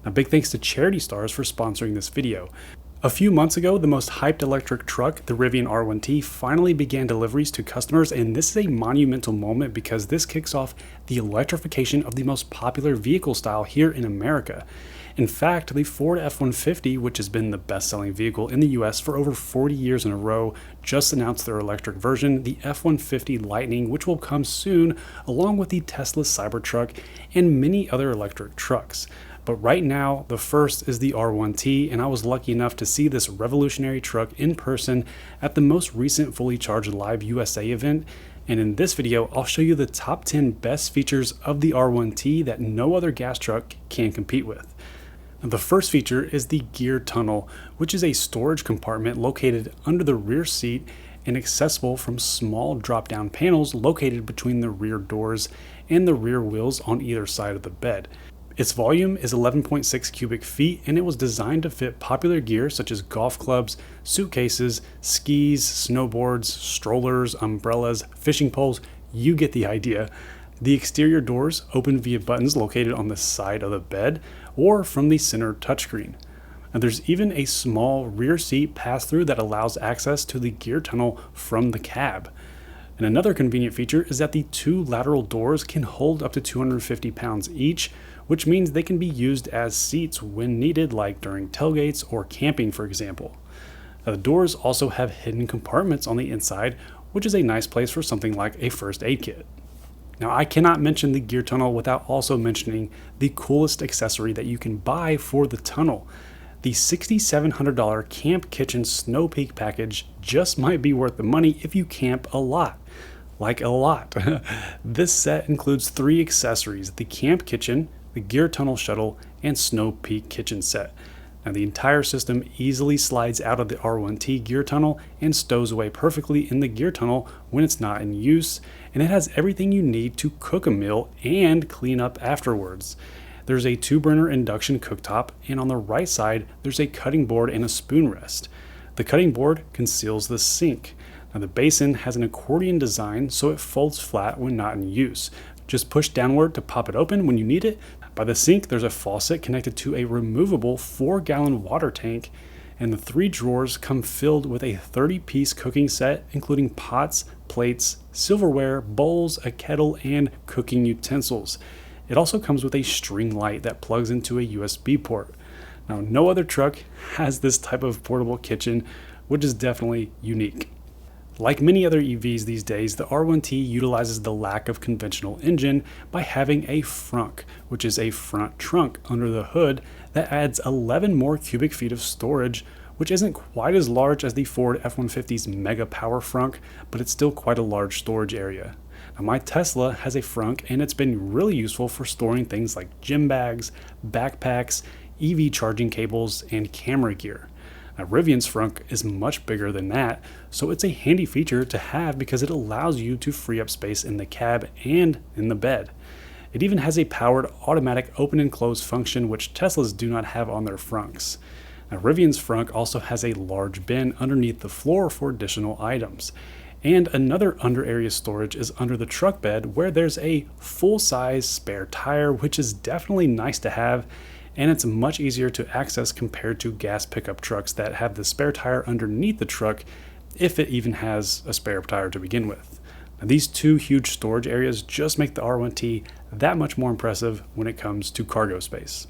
A big thanks to CharityStars for sponsoring this video. A few months ago, the most hyped electric truck, the Rivian R1T, finally began deliveries to customers, and this is a monumental moment because this kicks off the electrification of the most popular vehicle style here in America. In fact, the Ford F-150, which has been the best-selling vehicle in the US for over 40 years in a row, just announced their electric version, the F-150 Lightning, which will come soon, along with the Tesla Cybertruck and many other electric trucks. But right now, the first is the R1T, and I was lucky enough to see this revolutionary truck in person at the most recent Fully Charged Live USA event. And in this video, I'll show you the top 10 best features of the R1T that no other gas truck can compete with. Now, the first feature is the Gear Tunnel, which is a storage compartment located under the rear seat and accessible from small drop-down panels located between the rear doors and the rear wheels on either side of the bed. Its volume is 11.6 cubic feet, and it was designed to fit popular gear such as golf clubs, suitcases, skis, snowboards, strollers, umbrellas, fishing poles. You get the idea. The exterior doors open via buttons located on the side of the bed or from the center touchscreen. And there's even a small rear seat pass-through that allows access to the gear tunnel from the cab. And another convenient feature is that the two lateral doors can hold up to 250 pounds each, which means they can be used as seats when needed, like during tailgates or camping, for example. Now, the doors also have hidden compartments on the inside, which is a nice place for something like a first aid kit. Now, I cannot mention the gear tunnel without also mentioning the coolest accessory that you can buy for the tunnel. The $6,700 Camp Kitchen Snow Peak package just might be worth the money if you camp a lot. Like a lot. This set includes 3 accessories: the Camp Kitchen, the Gear Tunnel Shuttle, and Snow Peak Kitchen set. Now, the entire system easily slides out of the R1T Gear Tunnel and stows away perfectly in the Gear Tunnel when it's not in use, and it has everything you need to cook a meal and clean up afterwards. There's a 2-burner induction cooktop, and on the right side, there's a cutting board and a spoon rest. The cutting board conceals the sink. Now, the basin has an accordion design, so it folds flat when not in use. Just push downward to pop it open when you need it. By the sink, there's a faucet connected to a removable 4-gallon water tank, and the 3 drawers come filled with a 30-piece cooking set, including pots, plates, silverware, bowls, a kettle, and cooking utensils. It also comes with a string light that plugs into a USB port. Now, no other truck has this type of portable kitchen, which is definitely unique. Like many other EVs these days, the R1T utilizes the lack of conventional engine by having a Frunk, which is a front trunk under the hood that adds 11 more cubic feet of storage, which isn't quite as large as the Ford F-150's Mega Power Frunk, but it's still quite a large storage area. Now, my Tesla has a Frunk, and it's been really useful for storing things like gym bags, backpacks, EV charging cables, and camera gear. Now, Rivian's Frunk is much bigger than that, so it's a handy feature to have because it allows you to free up space in the cab and in the bed. It even has a powered automatic open and close function, which Teslas do not have on their Frunks. Now, Rivian's Frunk also has a large bin underneath the floor for additional items. And another under area storage is under the truck bed, where there's a full-size spare tire, which is definitely nice to have, and it's much easier to access compared to gas pickup trucks that have the spare tire underneath the truck, if it even has a spare tire to begin with. Now, these 2 huge storage areas just make the R1T that much more impressive when it comes to cargo space.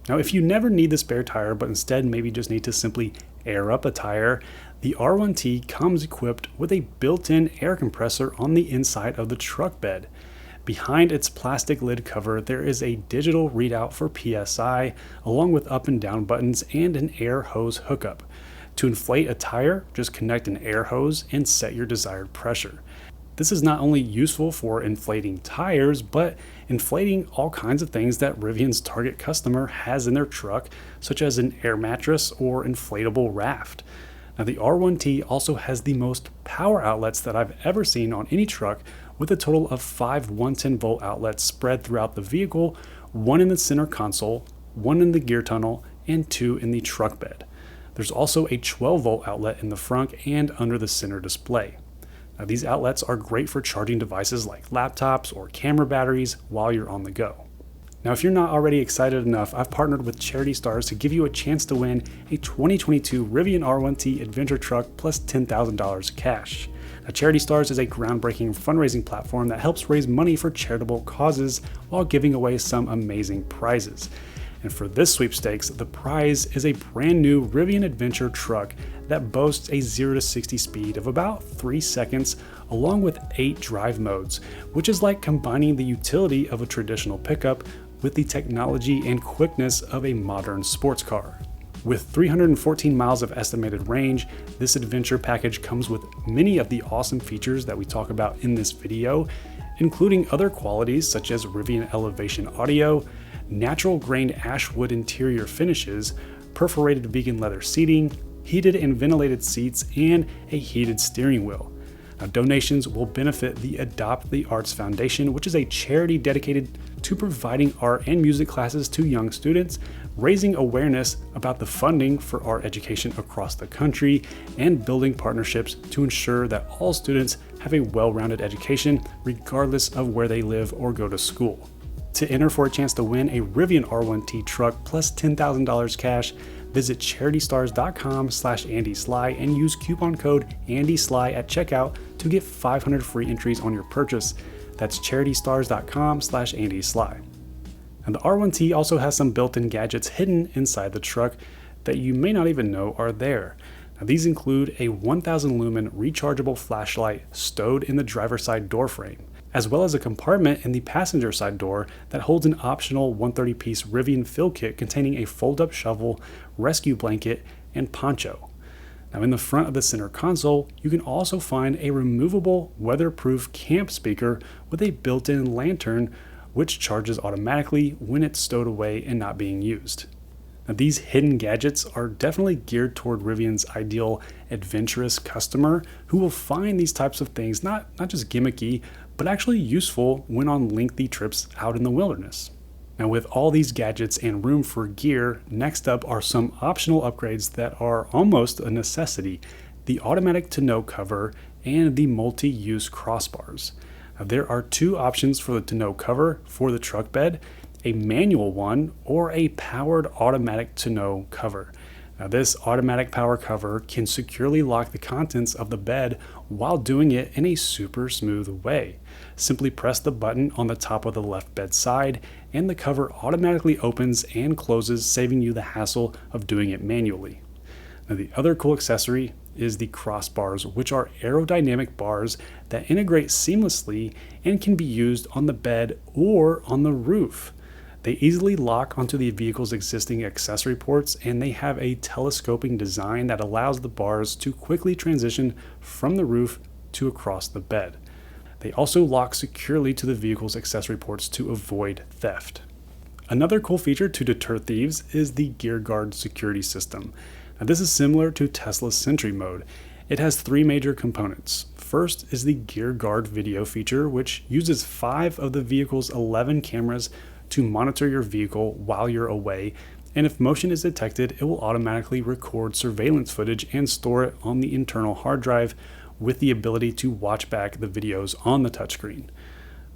Now, if you never need the spare tire, but instead maybe just need to simply air up a tire, the R1T comes equipped with a built-in air compressor on the inside of the truck bed. Behind its plastic lid cover, there is a digital readout for PSI, along with up and down buttons and an air hose hookup. To inflate a tire, just connect an air hose and set your desired pressure. This is not only useful for inflating tires, but inflating all kinds of things that Rivian's target customer has in their truck, such as an air mattress or inflatable raft. Now, the R1T also has the most power outlets that I've ever seen on any truck, with a total of 5 110-volt outlets spread throughout the vehicle, 1 in the center console, 1 in the gear tunnel, and 2 in the truck bed. There's also a 12-volt outlet in the front and under the center display. Now, these outlets are great for charging devices like laptops or camera batteries while you're on the go. Now, if you're not already excited enough, I've partnered with CharityStars to give you a chance to win a 2022 Rivian R1T Adventure Truck plus $10,000 cash. Now, CharityStars is a groundbreaking fundraising platform that helps raise money for charitable causes while giving away some amazing prizes. And for this sweepstakes, the prize is a brand new Rivian Adventure truck that boasts a 0 to 60 speed of about 3 seconds, along with 8 drive modes, which is like combining the utility of a traditional pickup with the technology and quickness of a modern sports car. With 314 miles of estimated range, this adventure package comes with many of the awesome features that we talk about in this video, including other qualities such as Rivian Elevation Audio, natural grained ashwood interior finishes, perforated vegan leather seating, heated and ventilated seats, and a heated steering wheel. Now, donations will benefit the Adopt the Arts Foundation, which is a charity dedicated to providing art and music classes to young students, raising awareness about the funding for art education across the country, and building partnerships to ensure that all students have a well-rounded education regardless of where they live or go to school. To enter for a chance to win a Rivian R1T truck plus $10,000 cash, visit CharityStars.com/AndySly and use coupon code AndySly at checkout to get 500 free entries on your purchase. That's CharityStars.com/AndySly. And the R1T also has some built-in gadgets hidden inside the truck that you may not even know are there. Now, these include a 1000 lumen rechargeable flashlight stowed in the driver's side door frame, as well as a compartment in the passenger side door that holds an optional 130-piece Rivian fill kit containing a fold-up shovel, rescue blanket, and poncho. Now, in the front of the center console, you can also find a removable weatherproof camp speaker with a built-in lantern which charges automatically when it's stowed away and not being used. Now, these hidden gadgets are definitely geared toward Rivian's ideal adventurous customer who will find these types of things not just gimmicky, but actually useful when on lengthy trips out in the wilderness. Now, with all these gadgets and room for gear, next up are some optional upgrades that are almost a necessity: the automatic tonneau cover and the multi-use crossbars. Now, there are 2 options for the tonneau cover for the truck bed: a manual one or a powered automatic tonneau cover. Now, this automatic power cover can securely lock the contents of the bed while doing it in a super smooth way. Simply press the button on the top of the left bed side and the cover automatically opens and closes, saving you the hassle of doing it manually. Now, the other cool accessory is the crossbars, which are aerodynamic bars that integrate seamlessly and can be used on the bed or on the roof. They easily lock onto the vehicle's existing accessory ports, and they have a telescoping design that allows the bars to quickly transition from the roof to across the bed. They also lock securely to the vehicle's accessory ports to avoid theft. Another cool feature to deter thieves is the Gear Guard security system. Now, this is similar to Tesla's Sentry mode. It has 3 major components. First is the Gear Guard video feature, which uses 5 of the vehicle's 11 cameras to monitor your vehicle while you're away, and if motion is detected, it will automatically record surveillance footage and store it on the internal hard drive with the ability to watch back the videos on the touchscreen.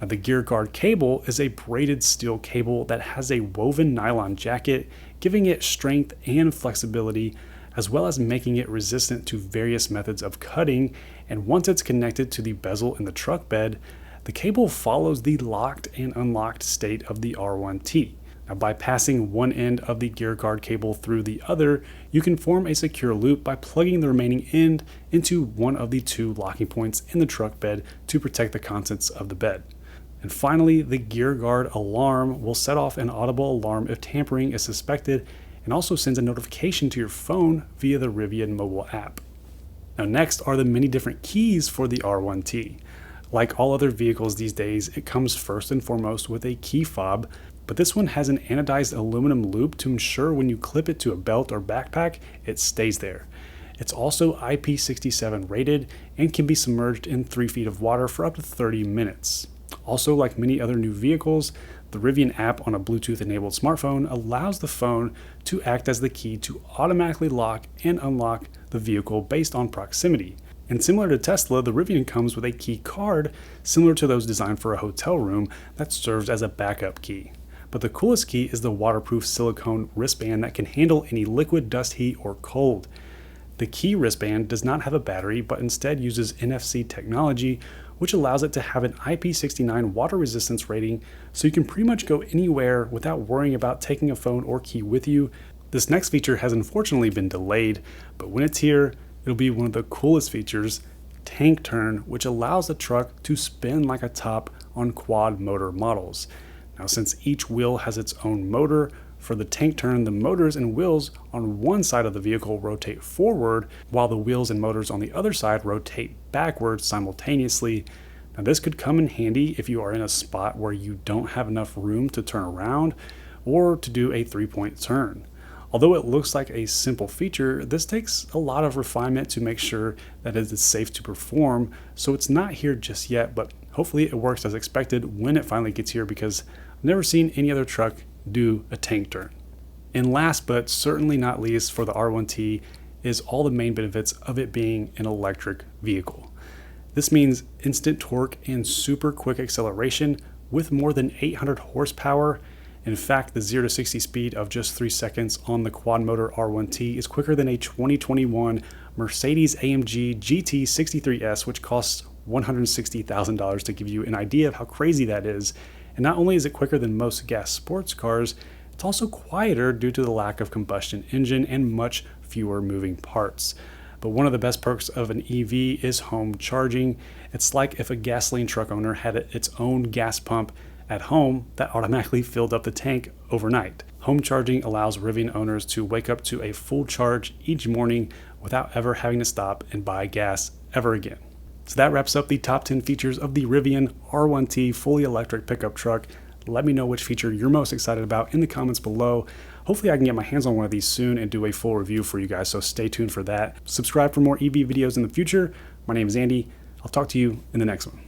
Now, the Gear Guard cable is a braided steel cable that has a woven nylon jacket, giving it strength and flexibility, as well as making it resistant to various methods of cutting, and once it's connected to the bezel in the truck bed, the cable follows the locked and unlocked state of the R1T. Now, by passing one end of the Gear Guard cable through the other, you can form a secure loop by plugging the remaining end into one of the 2 locking points in the truck bed to protect the contents of the bed. And finally, the Gear Guard alarm will set off an audible alarm if tampering is suspected, and also sends a notification to your phone via the Rivian mobile app. Now, next are the many different keys for the R1T. Like all other vehicles these days, it comes first and foremost with a key fob, but this one has an anodized aluminum loop to ensure when you clip it to a belt or backpack, it stays there. It's also IP67 rated and can be submerged in 3 feet of water for up to 30 minutes. Also, like many other new vehicles, the Rivian app on a Bluetooth-enabled smartphone allows the phone to act as the key to automatically lock and unlock the vehicle based on proximity. And similar to Tesla, the Rivian comes with a key card similar to those designed for a hotel room that serves as a backup key. But the coolest key is the waterproof silicone wristband that can handle any liquid, dust, heat, or cold. The key wristband does not have a battery, but instead uses NFC technology, which allows it to have an IP69 water resistance rating, so you can pretty much go anywhere without worrying about taking a phone or key with you. This next feature has unfortunately been delayed, but when it's here, it'll be one of the coolest features, tank turn, which allows the truck to spin like a top on quad motor models. Now, since each wheel has its own motor, for the tank turn, the motors and wheels on one side of the vehicle rotate forward, while the wheels and motors on the other side rotate backwards simultaneously. Now, this could come in handy if you are in a spot where you don't have enough room to turn around or to do a 3-point turn. Although it looks like a simple feature, this takes a lot of refinement to make sure that it is safe to perform, so it's not here just yet, but hopefully it works as expected when it finally gets here, because I've never seen any other truck do a tank turn. And last but certainly not least for the R1T is all the main benefits of it being an electric vehicle. This means instant torque and super quick acceleration with more than 800 horsepower. In fact, the 0 to 60 speed of just 3 seconds on the quad motor R1T is quicker than a 2021 Mercedes-AMG GT 63S, which costs $160,000, to give you an idea of how crazy that is. And not only is it quicker than most gas sports cars, it's also quieter due to the lack of combustion engine and much fewer moving parts. But one of the best perks of an EV is home charging. It's like if a gasoline truck owner had its own gas pump at home that automatically filled up the tank overnight. Home charging allows Rivian owners to wake up to a full charge each morning without ever having to stop and buy gas ever again. So that wraps up the top 10 features of the Rivian R1T fully electric pickup truck. Let me know which feature you're most excited about in the comments below. Hopefully I can get my hands on one of these soon and do a full review for you guys, so stay tuned for that. Subscribe for more EV videos in the future. My name is Andy. I'll talk to you in the next one.